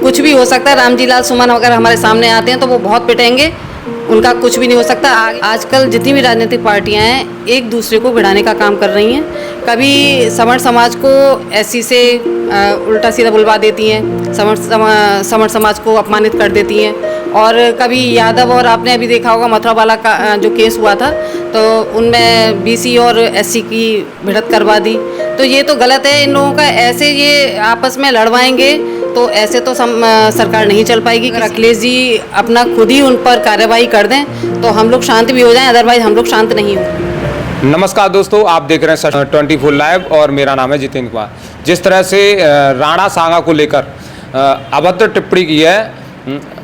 कुछ भी हो सकता है। रामजी लाल सुमन अगर हमारे सामने आते हैं तो वो बहुत पिटेंगे, उनका कुछ भी नहीं हो सकता। आजकल जितनी भी राजनीतिक पार्टियां हैं एक दूसरे को भिड़ाने का काम कर रही हैं। कभी समर समाज को एससी से उल्टा सीधा बुलवा देती हैं, समर समाज को अपमानित कर देती हैं, और कभी यादव, और आपने अभी देखा होगा मथुरा वाला का जो केस हुआ था तो उनमें बीसी और एससी की भिड़त करवा दी। तो ये तो गलत है इन लोगों का। ऐसे ये आपस में लड़वाएंगे तो ऐसे तो सरकार नहीं चल पाएगी। अगर अखिलेश जी अपना खुद ही उन पर कार्रवाई कर दें तो हम लोग शांत भी हो जाएं, अदरवाइज हम लोग शांत नहीं होंगे। नमस्कार दोस्तों, आप देख रहे हैं 24 लाइव और मेरा नाम है जितेंद्र कुमार। जिस तरह से राणा सांगा को लेकर अभद्र टिप्पणी की है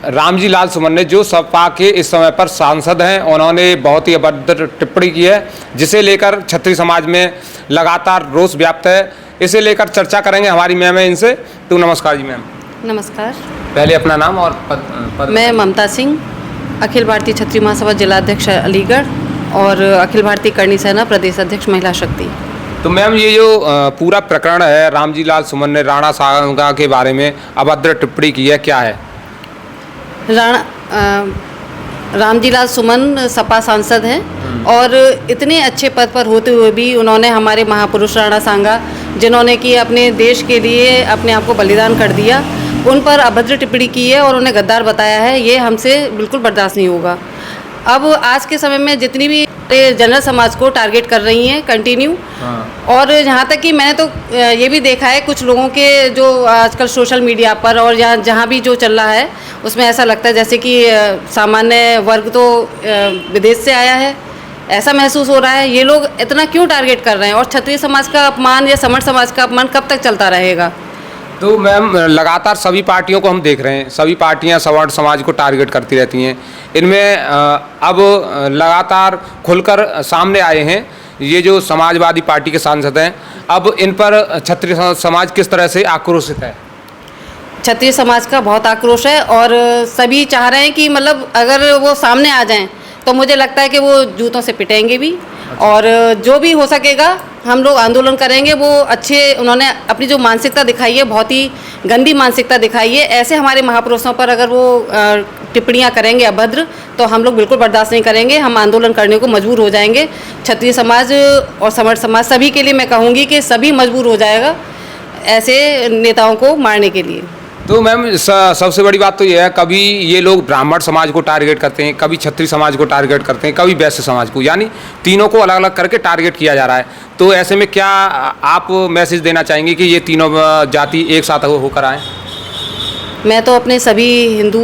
रामजी लाल सुमन ने, जो सपा के इस समय पर सांसद हैं, उन्होंने बहुत ही अभद्र टिप्पणी की है, जिसे लेकर क्षत्रिय समाज में लगातार रोष व्याप्त है। इसे लेकर चर्चा करेंगे हमारी मैम है इनसे। तो नमस्कार जी मैम। नमस्कार। पहले अपना नाम और पद। मैं ममता सिंह, अखिल भारतीय क्षत्रिय महासभा जिलाध्यक्ष अलीगढ़ और अखिल भारतीय करणी सेना प्रदेश अध्यक्ष महिला शक्ति। तो मैम, ये जो पूरा प्रकरण है, रामजी लाल सुमन ने राणा सांगा के बारे में अभद्र टिप्पणी की है, क्या है? रामजी लाल सुमन सपा सांसद हैं और इतने अच्छे पद पर होते हुए भी उन्होंने हमारे महापुरुष राणा सांगा, जिन्होंने कि अपने देश के लिए अपने आप को बलिदान कर दिया, उन पर अभद्र टिप्पणी की है और उन्हें गद्दार बताया है। ये हमसे बिल्कुल बर्दाश्त नहीं होगा। अब आज के समय में जितनी भी जनरल समाज को टारगेट कर रही हैं कंटिन्यू, और यहाँ तक कि मैंने तो ये भी देखा है कुछ लोगों के जो आजकल सोशल मीडिया पर और जहाँ भी जो चल रहा है उसमें ऐसा लगता है जैसे कि सामान्य वर्ग तो विदेश से आया है, ऐसा महसूस हो रहा है। ये लोग इतना क्यों टारगेट कर रहे हैं, और क्षत्रिय समाज का अपमान या समर समाज का अपमान कब तक चलता रहेगा? तो मैम, लगातार सभी पार्टियों को हम देख रहे हैं, सभी पार्टियां सवर्ण समाज को टारगेट करती रहती हैं। इनमें अब लगातार खुलकर सामने आए हैं ये जो समाजवादी पार्टी के सांसद हैं। अब इन पर क्षत्रिय समाज किस तरह से आक्रोशित है? क्षत्रिय समाज का बहुत आक्रोश है और सभी चाह रहे हैं कि मतलब अगर वो सामने आ जाएं तो मुझे लगता है कि वो जूतों से पिटेंगे भी। और जो भी हो सकेगा हम लोग आंदोलन करेंगे। वो अच्छे, उन्होंने अपनी जो मानसिकता दिखाई है बहुत ही गंदी मानसिकता दिखाई है। ऐसे हमारे महापुरुषों पर अगर वो टिप्पणियां करेंगे अभद्र तो हम लोग बिल्कुल बर्दाश्त नहीं करेंगे। हम आंदोलन करने को मजबूर हो जाएंगे। क्षत्रिय समाज और समर समाज सभी के लिए मैं कहूँगी कि सभी मजबूर हो जाएगा ऐसे नेताओं को मारने के लिए। तो मैम, सबसे बड़ी बात तो ये है, कभी ये लोग ब्राह्मण समाज को टारगेट करते हैं, कभी क्षत्रिय समाज को टारगेट करते हैं, कभी वैश्य समाज को, यानी तीनों को अलग अलग करके टारगेट किया जा रहा है। तो ऐसे में क्या आप मैसेज देना चाहेंगे कि ये तीनों जाति एक साथ होकर आएँ? मैं तो अपने सभी हिंदू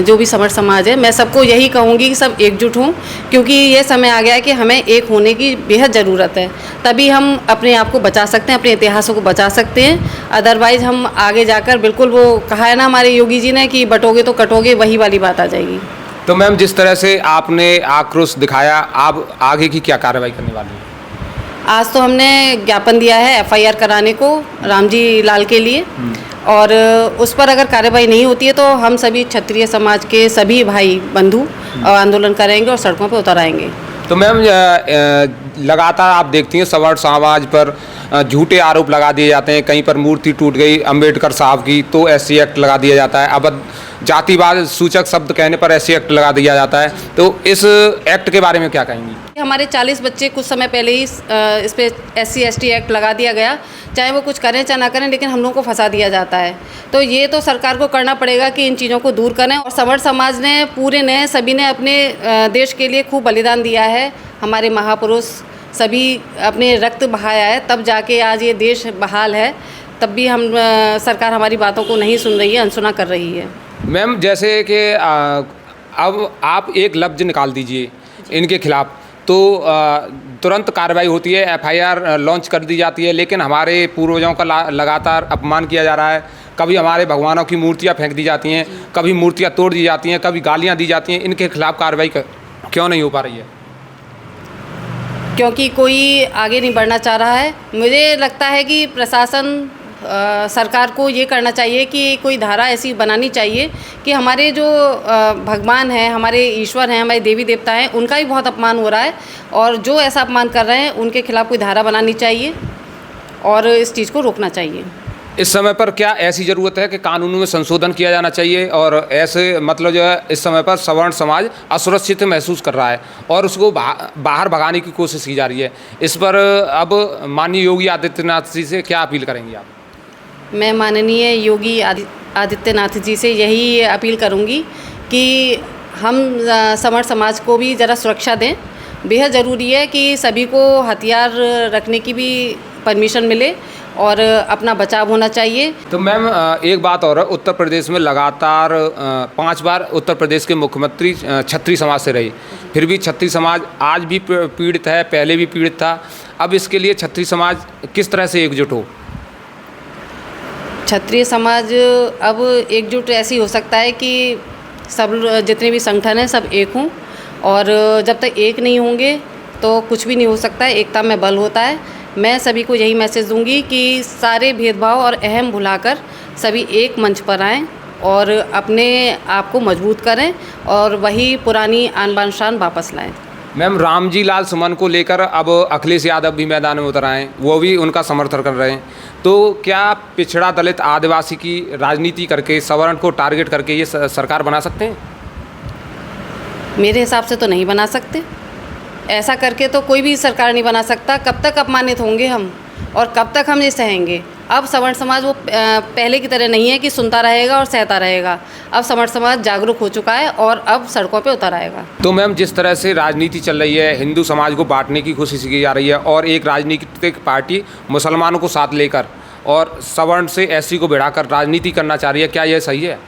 जो भी समर समाज है, मैं सबको यही कहूँगी कि सब एकजुट हों, क्योंकि ये समय आ गया है कि हमें एक होने की बेहद ज़रूरत है। तभी हम अपने आप को बचा सकते हैं, अपने इतिहासों को बचा सकते हैं। अदरवाइज़ हम आगे जाकर बिल्कुल, वो कहा है ना हमारे योगी जी ने कि बटोगे तो कटोगे, वही वाली बात आ जाएगी। तो मैम, जिस तरह से आपने आक्रोश दिखाया, आप आगे की क्या कार्रवाई करने वाली हैं? आज तो हमने ज्ञापन दिया है FIR कराने को रामजी लाल के लिए, और उस पर अगर कार्रवाई नहीं होती है तो हम सभी क्षत्रिय समाज के सभी भाई बंधु आंदोलन करेंगे और सड़कों पर उतर आएंगे। तो मैम, लगातार आप देखती हैं सवर्ण समाज पर झूठे आरोप लगा दिए जाते हैं। कहीं पर मूर्ति टूट गई अम्बेडकर साहब की तो SC एक्ट लगा दिया जाता है। अब जातिवाद सूचक शब्द कहने पर SC एक्ट लगा दिया जाता है। तो इस एक्ट के बारे में क्या कहेंगी? हमारे 40 बच्चे कुछ समय पहले ही इस पे SC ST एक्ट लगा दिया गया। चाहे वो कुछ करें चाहे ना करें, लेकिन हम लोगों को फंसा दिया जाता है। तो ये तो सरकार को करना पड़ेगा कि इन चीज़ों को दूर करें। और सवर्ण समाज ने पूरे ने सभी ने अपने देश के लिए खूब बलिदान दिया है। हमारे महापुरुष सभी अपने रक्त बहाया है, तब जाके आज ये देश बहाल है। तब भी हम सरकार हमारी बातों को नहीं सुन रही है, अनसुना कर रही है। मैम, जैसे कि अब आप एक लफ्ज़ निकाल दीजिए इनके खिलाफ़ तो तुरंत कार्रवाई होती है, FIR लॉन्च कर दी जाती है। लेकिन हमारे पूर्वजों का लगातार अपमान किया जा रहा है। कभी हमारे भगवानों की मूर्तियाँ फेंक दी जाती हैं, कभी मूर्तियाँ तोड़ दी जाती हैं, कभी गालियाँ दी जाती हैं। इनके खिलाफ़ कार्रवाई क्यों नहीं हो पा रही है? क्योंकि कोई आगे नहीं बढ़ना चाह रहा है। मुझे लगता है कि प्रशासन सरकार को ये करना चाहिए कि कोई धारा ऐसी बनानी चाहिए कि हमारे जो भगवान हैं, हमारे ईश्वर हैं, हमारे देवी देवता हैं, उनका भी बहुत अपमान हो रहा है, और जो ऐसा अपमान कर रहे हैं उनके खिलाफ़ कोई धारा बनानी चाहिए और इस चीज़ को रोकना चाहिए। इस समय पर क्या ऐसी ज़रूरत है कि कानून में संशोधन किया जाना चाहिए, और ऐसे मतलब जो है इस समय पर सवर्ण समाज असुरक्षित महसूस कर रहा है और उसको बाहर भगाने की कोशिश की जा रही है। इस पर अब माननीय योगी आदित्यनाथ जी से क्या अपील करेंगी आप? मैं माननीय योगी आदित्यनाथ जी से यही अपील करूंगी कि हम सवर्ण समाज को भी ज़रा सुरक्षा दें। बेहद ज़रूरी है कि सभी को हथियार रखने की भी परमिशन मिले और अपना बचाव होना चाहिए। तो मैम एक बात और है, उत्तर प्रदेश में लगातार 5 बार उत्तर प्रदेश के मुख्यमंत्री क्षत्रिय समाज से रही, फिर भी क्षत्रिय समाज आज भी पीड़ित है, पहले भी पीड़ित था। अब इसके लिए क्षत्रिय समाज किस तरह से एकजुट हो? क्षत्रिय समाज अब एकजुट ऐसी हो सकता है कि सब जितने भी संगठन हैं सब एक हों, और जब तक एक नहीं होंगे तो कुछ भी नहीं हो सकता है। एकता में बल होता है। मैं सभी को यही मैसेज दूंगी कि सारे भेदभाव और अहम भुलाकर सभी एक मंच पर आएं और अपने आप को मजबूत करें और वही पुरानी आन बान शान वापस लाएं। मैम रामजी लाल सुमन को लेकर अब अखिलेश यादव भी मैदान में उतर आए हैं, वो भी उनका समर्थन कर रहे हैं। तो क्या पिछड़ा दलित आदिवासी की राजनीति करके, सवर्ण को टारगेट करके ये सरकार बना सकते हैं? मेरे हिसाब से तो नहीं बना सकते। ऐसा करके तो कोई भी सरकार नहीं बना सकता। कब तक अपमानित होंगे हम और कब तक हम ये सहेंगे? अब सवर्ण समाज वो पहले की तरह नहीं है कि सुनता रहेगा और सहता रहेगा। अब सवर्ण समाज जागरूक हो चुका है और अब सड़कों पे उतर आएगा। तो मैम जिस तरह से राजनीति चल रही है, हिंदू समाज को बांटने की कोशिश की जा रही है और एक राजनीतिक पार्टी मुसलमानों को साथ लेकर और सवर्ण से एससी को भिड़ाकर राजनीति करना चाह रही है, क्या यह सही है?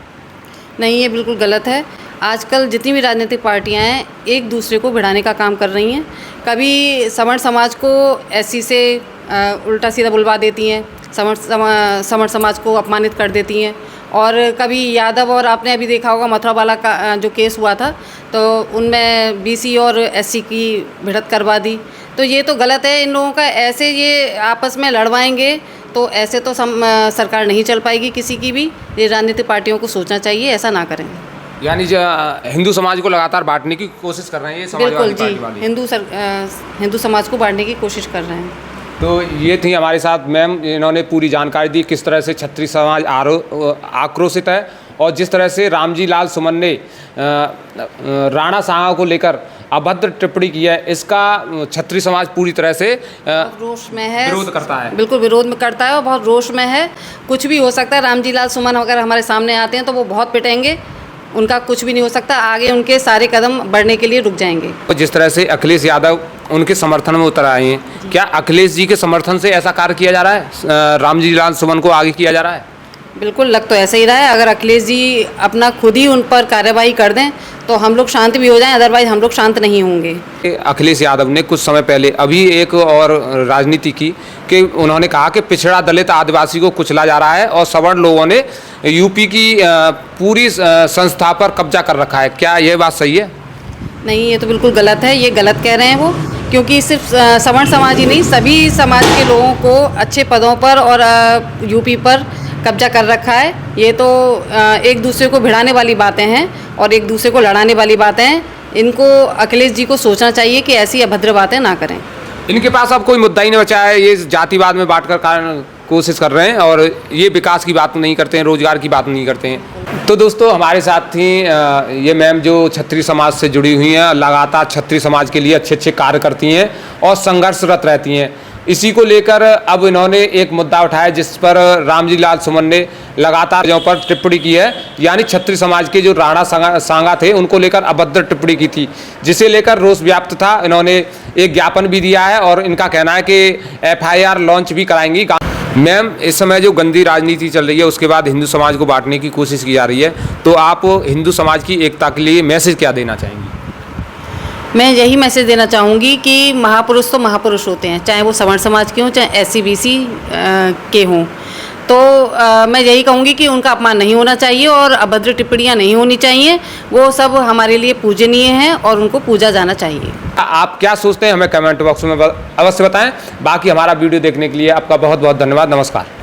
नहीं, ये बिल्कुल गलत है। आजकल जितनी भी राजनीतिक पार्टियां हैं एक दूसरे को भिड़ाने का काम कर रही हैं। कभी सवर्ण समाज को एससी से उल्टा सीधा बुलवा देती हैं, सवर्ण समाज को अपमानित कर देती हैं, और कभी यादव, और आपने अभी देखा होगा मथुरा वाला का जो केस हुआ था तो उनमें बीसी और एससी की भिड़त करवा दी। तो ये तो गलत है। इन लोगों का ऐसे ये आपस में लड़वाएंगे तो ऐसे तो सरकार नहीं चल पाएगी किसी की भी। ये राजनीतिक पार्टियों को सोचना चाहिए, ऐसा ना करें। यानी जो हिंदू समाज को लगातार बांटने की कोशिश कर रहे हैं ये समाजवादी पार्टी वाले। हिंदू समाज को बांटने की कोशिश कर रहे हैं। तो ये थी हमारे साथ मैम, इन्होंने पूरी जानकारी दी किस तरह से क्षत्रिय समाज आक्रोशित है और जिस तरह से रामजी लाल सुमन ने राणा सांगा को लेकर अभद्र टिप्पणी की है, इसका क्षत्रिय समाज पूरी तरह से रोष में है, विरोध करता है। बिल्कुल विरोध में करता है और बहुत रोष में है। कुछ भी हो सकता है। रामजी लाल सुमन अगर हमारे सामने आते हैं तो वो बहुत पिटेंगे, उनका कुछ भी नहीं हो सकता। आगे उनके सारे कदम बढ़ने के लिए रुक जाएंगे। तो जिस तरह से अखिलेश यादव उनके समर्थन में उतर आए हैं, क्या अखिलेश जी के समर्थन से ऐसा कार्य किया जा रहा है, रामजी लाल सुमन को आगे किया जा रहा है? बिल्कुल लग तो ऐसा ही रहा है। अगर अखिलेश जी अपना खुद ही उन पर कार्यवाही कर दें तो हम लोग शांत भी हो जाएं, अदरवाइज हम लोग शांत नहीं होंगे। अखिलेश यादव ने कुछ समय पहले अभी एक और राजनीति की कि उन्होंने कहा कि पिछड़ा दलित आदिवासी को कुचला जा रहा है और सवर्ण लोगों ने यूपी की पूरी संस्था पर कब्जा कर रखा है। क्या यह बात सही है? नहीं, ये तो बिल्कुल गलत है। ये गलत कह रहे हैं वो, क्योंकि सिर्फ सवर्ण समाज ही नहीं, सभी समाज के लोगों को अच्छे पदों पर और यूपी पर कब्जा कर रखा है। ये तो एक दूसरे को भिड़ाने वाली बातें हैं और एक दूसरे को लड़ाने वाली बातें हैं। इनको अखिलेश जी को सोचना चाहिए कि ऐसी अभद्र बातें ना करें। इनके पास अब कोई मुद्दा ही नहीं बचा है। ये जातिवाद में बांटकर कोशिश कर रहे हैं और ये विकास की बात नहीं करते हैं, रोजगार की बात नहीं करते हैं। तो दोस्तों हमारे साथ थी ये मैम जो क्षत्रिय समाज से जुड़ी हुई हैं, लगातार क्षत्रिय समाज के लिए अच्छे अच्छे कार्य करती हैं और संघर्षरत रहती हैं। इसी को लेकर अब इन्होंने एक मुद्दा उठाया जिस पर रामजी लाल सुमन ने लगातार जो पर टिप्पणी की है, यानी क्षत्रिय समाज के जो राणा सांगा थे उनको लेकर अभद्र टिप्पणी की थी, जिसे लेकर रोष व्याप्त था। इन्होंने एक ज्ञापन भी दिया है और इनका कहना है कि FIR लॉन्च भी कराएंगी। मैम इस समय जो गंदी राजनीति चल रही है उसके बाद हिंदू समाज को बांटने की कोशिश की जा रही है, तो आप हिंदू समाज की एकता के लिए मैसेज क्या देना चाहेंगी? मैं यही मैसेज देना चाहूँगी कि महापुरुष तो महापुरुष होते हैं, चाहे वो सवर्ण समाज के हों चाहे SC BC के हों। तो मैं यही कहूँगी कि उनका अपमान नहीं होना चाहिए और अभद्र टिप्पणियाँ नहीं होनी चाहिए। वो सब हमारे लिए पूजनीय हैं और उनको पूजा जाना चाहिए। आप क्या सोचते हैं हमें कमेंट बॉक्स में अवश्य बताएं। बाकी हमारा वीडियो देखने के लिए आपका बहुत बहुत धन्यवाद। नमस्कार।